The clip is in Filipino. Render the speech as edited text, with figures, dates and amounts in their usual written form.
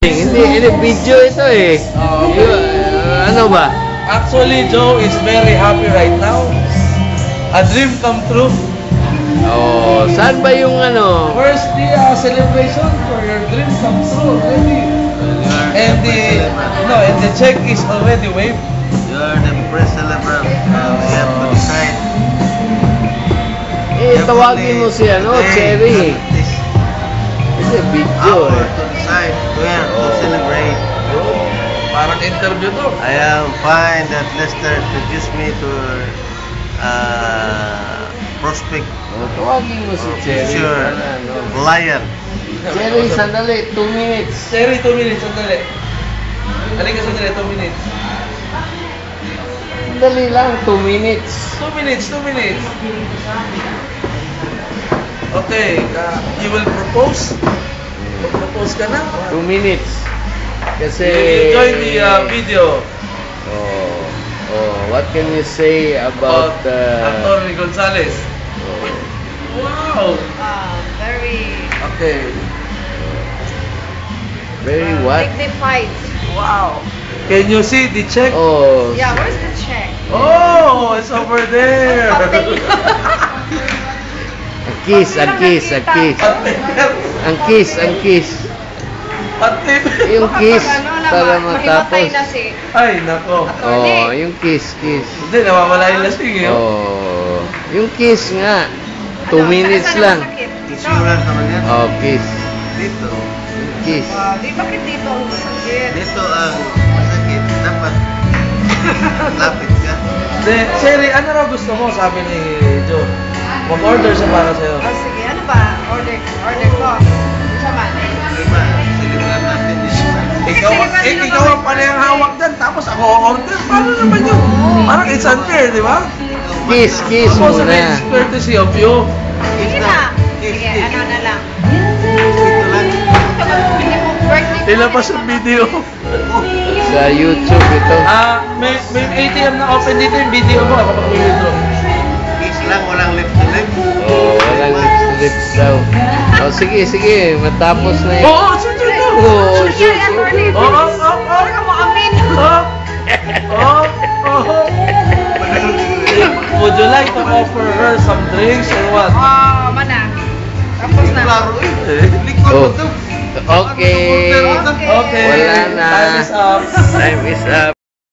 Hindi video ito eh. Ano ba? Actually, Joe is very happy right now. A dream come true. Oh, saan ba yung ano? First, the celebration for your dream come true already. And the check is already waived. You are the first celebrant. We have to decide. Tawagin mo si Cherry. Kasi video Hour eh. to decide where to celebrate. Parang interview to. I am fine that Lester introduced me to prospect Tawagin mo si Cherry. future lion. Cherry, sandali, 2 minutes. Cherry, 2 minutes, sandali. Halika sandali, 2 minutes. Sandali lang, 2 minutes. 2 minutes, 2 minutes. Okay, you will propose? Propose ka na? 2 minutes. Kasi... You join the video what can you say about... Anthony Gonzalez. Wow! Very Okay. Very what? dignified. Wow! Can you see the check? Oh, Yeah, where's the check? Oh, it's over there. ang kiss. Ang kiss. Yung kiss para Mahimatay matapos. na si... Ay, nako. Oh, yung kiss. Hindi, nawawala yung lasing eh. Oh, yung kiss nga. 2 minutes lang. Insurance naman yan. Oh, kiss. Dito. Yung kiss. Di bakit dito ang masakit? Dito ang masakit. Dapat lapit ka. Sherry, ano raw gusto mo? Sabi ni Joe. Mag-order siya para sa'yo. Oh, sige, ano ba? Order ko. Isa man. Diba? Silipin natin dito. Ikaw ang panayang hawak dyan, tapos ako order. Paano naman yun? Parang it's unfair, di ba? Kiss Supposed to be muna. courtesy of you. Sige na. Sige, ano na lang. Dito lang. Birthday Ilabas yung video. Sa YouTube ito. May ATM na open dito yung video mo kapag may withdraw. Kiss lang, walang lips to lips. Oh, walang lips daw. Oh, sige. Matapos na yun. Oo, sige na. Oh, Sige, attorney. Oo. Huwag ka mo amin. Oh. Would you like to offer her some drinks or what? Oh, mana. Tapos na. Klaro eh. Likod mo Oh. to. Okay. Okay. Wala na. Time is up. Time is up.